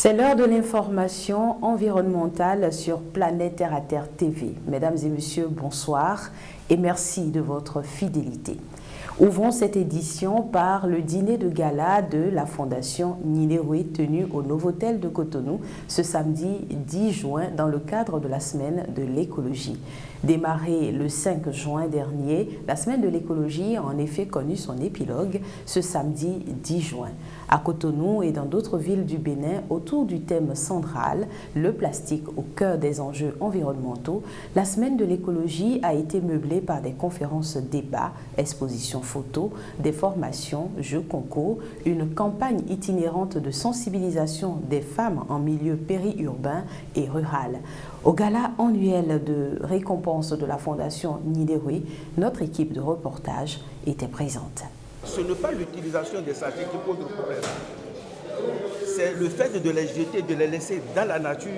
C'est l'heure de l'information environnementale sur Planète Terre à Terre TV. Mesdames et messieurs, bonsoir et merci de votre fidélité. Ouvrons cette édition par le dîner de gala de la Fondation Nineroué tenu au Novotel de Cotonou ce samedi 10 juin dans le cadre de la Semaine de l'écologie. Démarrée le 5 juin dernier, la Semaine de l'écologie a en effet connu son épilogue ce samedi 10 juin. À Cotonou et dans d'autres villes du Bénin, autour du thème central, le plastique au cœur des enjeux environnementaux, la Semaine de l'écologie a été meublée par des conférences débats, expositions photos, des formations, jeux concours, une campagne itinérante de sensibilisation des femmes en milieu périurbain et rural. Au gala annuel de récompense de la Fondation Nineroué, notre équipe de reportage était présente. Ce n'est pas l'utilisation des sachets qui pose le problème. C'est le fait de les jeter, de les laisser dans la nature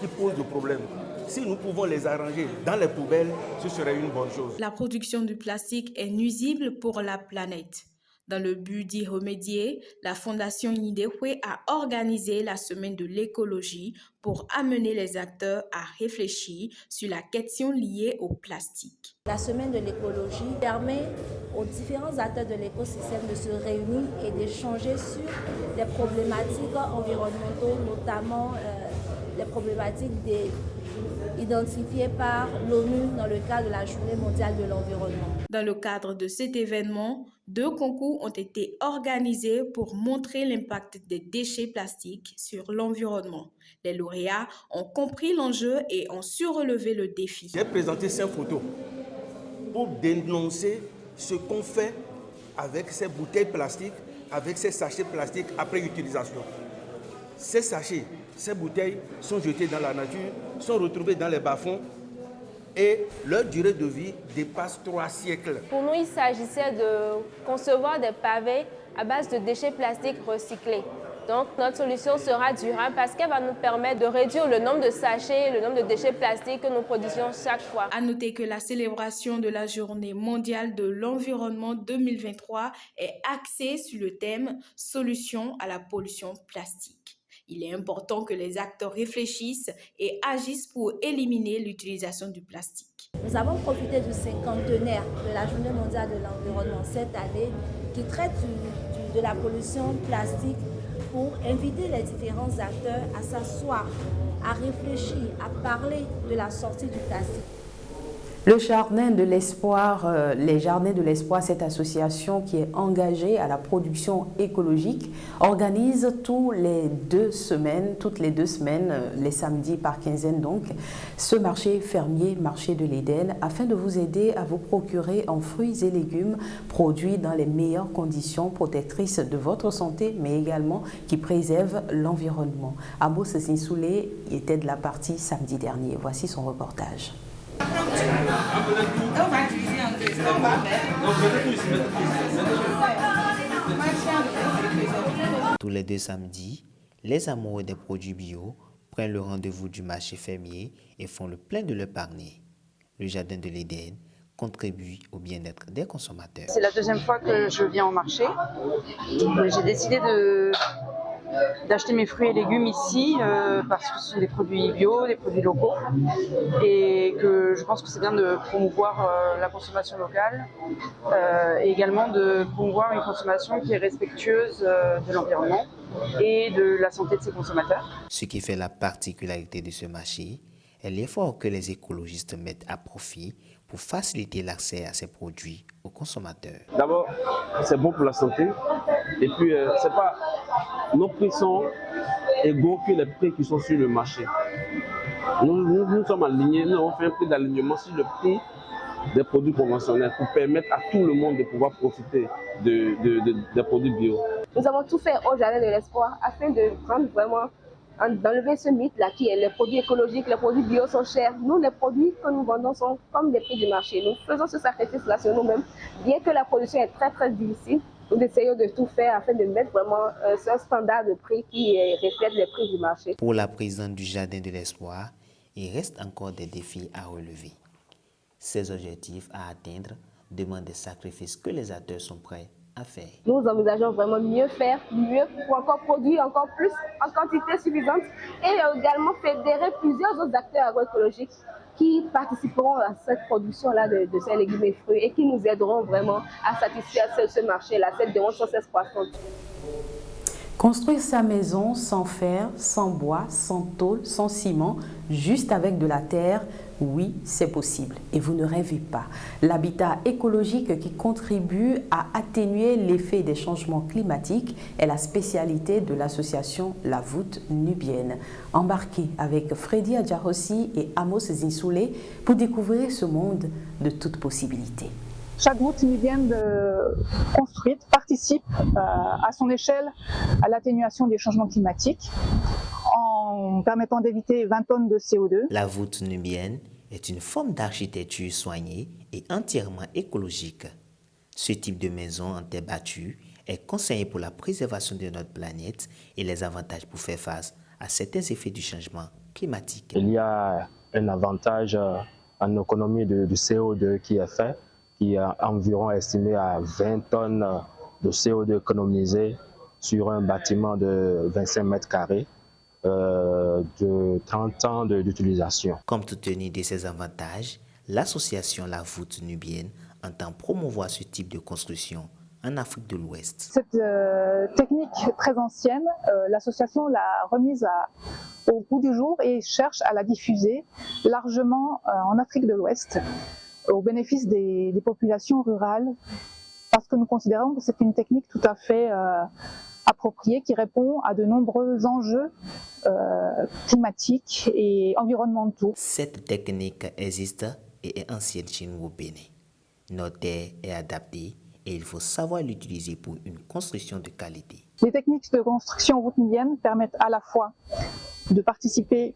qui pose le problème. Si nous pouvons les arranger dans les poubelles, ce serait une bonne chose. La production du plastique est nuisible pour la planète. Dans le but d'y remédier, la Fondation Nineroué a organisé la Semaine de l'écologie pour amener les acteurs à réfléchir sur la question liée au plastique. La Semaine de l'écologie permet aux différents acteurs de l'écosystème de se réunir et d'échanger sur les problématiques environnementales, notamment les problématiques identifiées par l'ONU dans le cadre de la Journée mondiale de l'environnement. Dans le cadre de cet événement, 2 concours ont été organisés pour montrer l'impact des déchets plastiques sur l'environnement. Les lauréats ont compris l'enjeu et ont su relever le défi. J'ai présenté 5 photos pour dénoncer ce qu'on fait avec ces bouteilles plastiques, avec ces sachets plastiques après utilisation. Ces sachets, ces bouteilles sont jetées dans la nature, sont retrouvées dans les bas-fonds et leur durée de vie dépasse 3 siècles. Pour nous, il s'agissait de concevoir des pavés à base de déchets plastiques recyclés. Donc, notre solution sera durable parce qu'elle va nous permettre de réduire le nombre de sachets, le nombre de déchets plastiques que nous produisons chaque fois. À noter que la célébration de la Journée mondiale de l'environnement 2023 est axée sur le thème « Solutions à la pollution plastique ». Il est important que les acteurs réfléchissent et agissent pour éliminer l'utilisation du plastique. Nous avons profité du cinquantenaire de la Journée mondiale de l'environnement cette année qui traite de la pollution plastique pour inviter les différents acteurs à s'asseoir, à réfléchir, à parler de la sortie du plastique. Le Jardin de l'Espoir, les Jardins de l'Espoir, cette association qui est engagée à la production écologique, organise toutes les 2 semaines, les samedis par quinzaine donc, ce marché fermier, marché de l'Éden, afin de vous aider à vous procurer en fruits et légumes produits dans les meilleures conditions protectrices de votre santé, mais également qui préservent l'environnement. Amos Zinsoulé était de la partie samedi dernier. Voici son reportage. Tous les 2 samedis, les amoureux des produits bio prennent le rendez-vous du marché fermier et font le plein de leur panier. Le Jardin de l'Éden contribue au bien-être des consommateurs. C'est la 2e fois que je viens au marché. J'ai décidé d'acheter mes fruits et légumes ici parce que ce sont des produits bio, des produits locaux et que je pense que c'est bien de promouvoir la consommation locale et également de promouvoir une consommation qui est respectueuse de l'environnement et de la santé de ses consommateurs. Ce qui fait la particularité de ce marché est l'effort que les écologistes mettent à profit pour faciliter l'accès à ces produits aux consommateurs. D'abord, c'est bon pour la santé et puis c'est pas nos prix sont égaux que les prix qui sont sur le marché. Nous sommes alignés, nous avons fait un prix d'alignement sur le prix des produits conventionnels pour permettre à tout le monde de pouvoir profiter des produits bio. Nous avons tout fait au Jardin de l'Espoir afin de prendre vraiment d'enlever ce mythe-là qui est les produits écologiques, les produits bio sont chers. Nous, les produits que nous vendons sont comme les prix du marché. Nous faisons ce sacrifice-là sur nous-mêmes. Bien que la production est très très difficile, nous essayons de tout faire afin de mettre vraiment un standard de prix qui reflète les prix du marché. Pour la présidente du Jardin de l'Espoir, il reste encore des défis à relever. Ces objectifs à atteindre demandent des sacrifices que les acteurs sont prêts à faire. Nous envisageons vraiment mieux faire, mieux pour encore produire encore plus en quantité suffisante et également fédérer plusieurs autres acteurs agroécologiques qui participeront à cette production-là de ces légumes et fruits et qui nous aideront vraiment à satisfaire ce marché-là, cette demande sans cesse croissante. Construire sa maison sans fer, sans bois, sans tôle, sans ciment, juste avec de la terre, oui, c'est possible. Et vous ne rêvez pas. L'habitat écologique qui contribue à atténuer l'effet des changements climatiques est la spécialité de l'association La Voûte Nubienne. Embarquez avec Freddy Adjarossi et Amos Zinsoulé pour découvrir ce monde de toutes possibilités. Chaque voûte nubienne construite participe à son échelle à l'atténuation des changements climatiques en permettant d'éviter 20 tonnes de CO2. La voûte nubienne est une forme d'architecture soignée et entièrement écologique. Ce type de maison en terre battue est conseillé pour la préservation de notre planète et les avantages pour faire face à certains effets du changement climatique. Il y a un avantage en économie de CO2 qui est fait, qui est environ estimé à 20 tonnes de CO2 économisées sur un bâtiment de 25 mètres carrés de 30 ans d'utilisation. Comme toute tenue de ces avantages, l'association La Voûte Nubienne entend promouvoir ce type de construction en Afrique de l'Ouest. Cette technique très ancienne, l'association l'a remise au goût du jour et cherche à la diffuser largement en Afrique de l'Ouest, au bénéfice des populations rurales, parce que nous considérons que c'est une technique tout à fait appropriée qui répond à de nombreux enjeux climatiques et environnementaux. Cette technique existe et est ancienne chez nous au Bénin. Notre terre est adaptée et il faut savoir l'utiliser pour une construction de qualité. Les techniques de construction voûte nubienne permettent à la fois de participer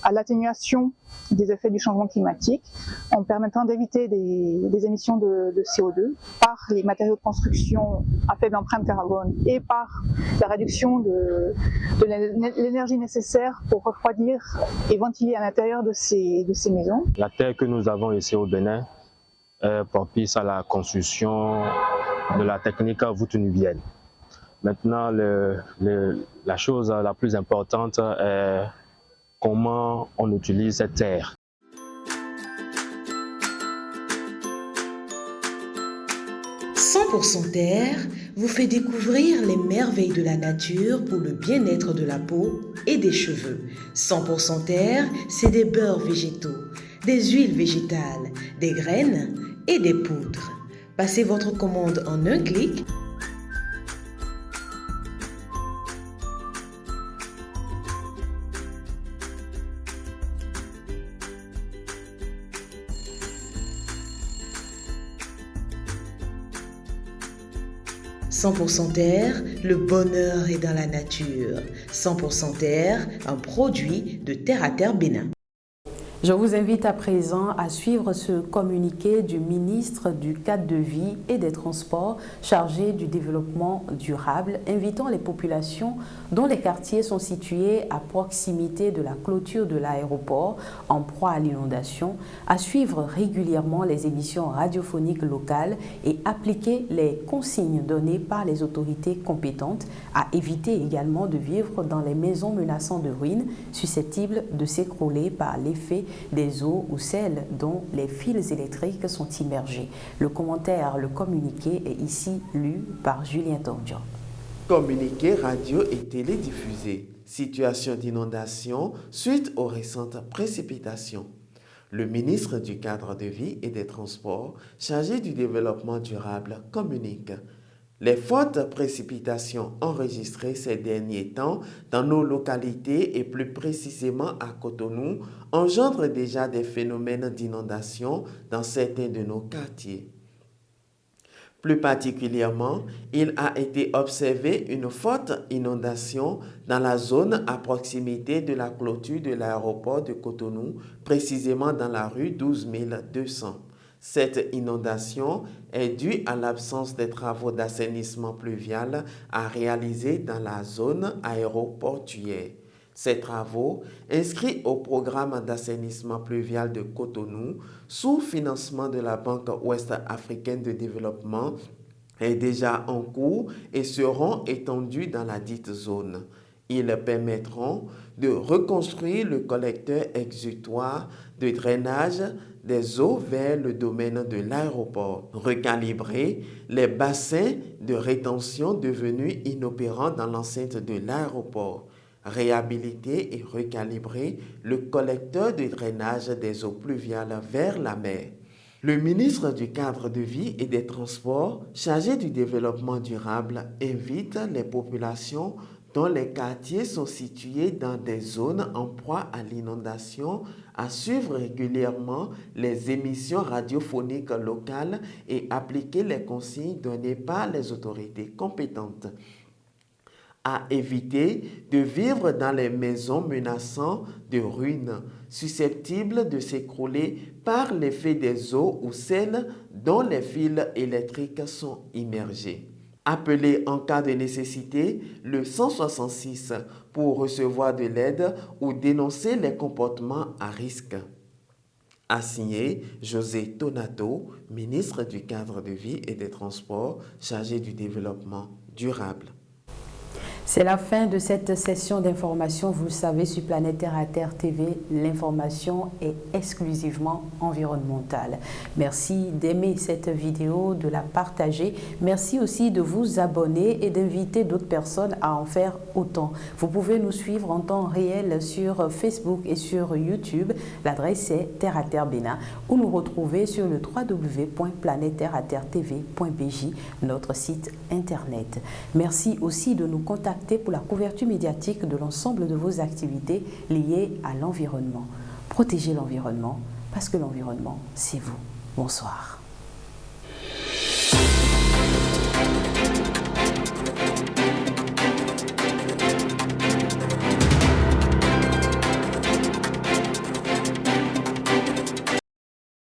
à l'atténuation des effets du changement climatique en permettant d'éviter des émissions de CO2 par les matériaux de construction à faible empreinte carbone et par la réduction de l'énergie nécessaire pour refroidir et ventiler à l'intérieur de ces maisons. La terre que nous avons ici au Bénin est propice à la construction de la technique voûte nubienne. Maintenant, la chose la plus importante est comment on utilise cette terre. « 100% Terre » vous fait découvrir les merveilles de la nature pour le bien-être de la peau et des cheveux. 100% Terre, c'est des beurres végétaux, des huiles végétales, des graines et des poudres. Passez votre commande en un clic. « 100% Terre », le bonheur est dans la nature. 100% Terre, un produit de Terre à Terre Bénin. Je vous invite à présent à suivre ce communiqué du ministre du Cadre de vie et des Transports chargé du développement durable, invitant les populations dont les quartiers sont situés à proximité de la clôture de l'aéroport en proie à l'inondation à suivre régulièrement les émissions radiophoniques locales et appliquer les consignes données par les autorités compétentes, à éviter également de vivre dans les maisons menaçant de ruines susceptibles de s'écrouler par l'effet des eaux ou celles dont les fils électriques sont immergés. Le commentaire, le communiqué est ici lu par Julien Tordion. Communiqué radio et télédiffusé. Situation d'inondation suite aux récentes précipitations. Le ministre du Cadre de vie et des Transports, chargé du développement durable, communique. Les fortes précipitations enregistrées ces derniers temps dans nos localités et plus précisément à Cotonou engendrent déjà des phénomènes d'inondation dans certains de nos quartiers. Plus particulièrement, il a été observé une forte inondation dans la zone à proximité de la clôture de l'aéroport de Cotonou, précisément dans la rue 12200. Cette inondation est due à l'absence des travaux d'assainissement pluvial à réaliser dans la zone aéroportuaire. Ces travaux, inscrits au programme d'assainissement pluvial de Cotonou, sous financement de la Banque ouest-africaine de développement, est déjà en cours et seront étendus dans la dite zone. Ils permettront de reconstruire le collecteur exutoire de drainage des eaux vers le domaine de l'aéroport, recalibrer les bassins de rétention devenus inopérants dans l'enceinte de l'aéroport, réhabiliter et recalibrer le collecteur de drainage des eaux pluviales vers la mer. Le ministre du Cadre de vie et des Transports, chargé du développement durable, invite les populations dont les quartiers sont situés dans des zones en proie à l'inondation à suivre régulièrement les émissions radiophoniques locales et appliquer les consignes données par les autorités compétentes. À éviter de vivre dans les maisons menaçant de ruines, susceptibles de s'écrouler par l'effet des eaux ou celles dont les fils électriques sont immergés. Appelez en cas de nécessité le 166 pour recevoir de l'aide ou dénoncer les comportements à risque. A signé José Tonato, ministre du Cadre de vie et des Transports, chargé du développement durable. C'est la fin de cette session d'information. Vous le savez, sur Planète Terre à Terre TV, l'information est exclusivement environnementale. Merci d'aimer cette vidéo, de la partager. Merci aussi de vous abonner et d'inviter d'autres personnes à en faire autant. Vous pouvez nous suivre en temps réel sur Facebook et sur YouTube. L'adresse est Terre à Terre Bénin, ou nous retrouver sur le www.planetterreaterretv.bj, notre site internet. Merci aussi de nous contacter pour la couverture médiatique de l'ensemble de vos activités liées à l'environnement. Protégez l'environnement parce que l'environnement, c'est vous. Bonsoir.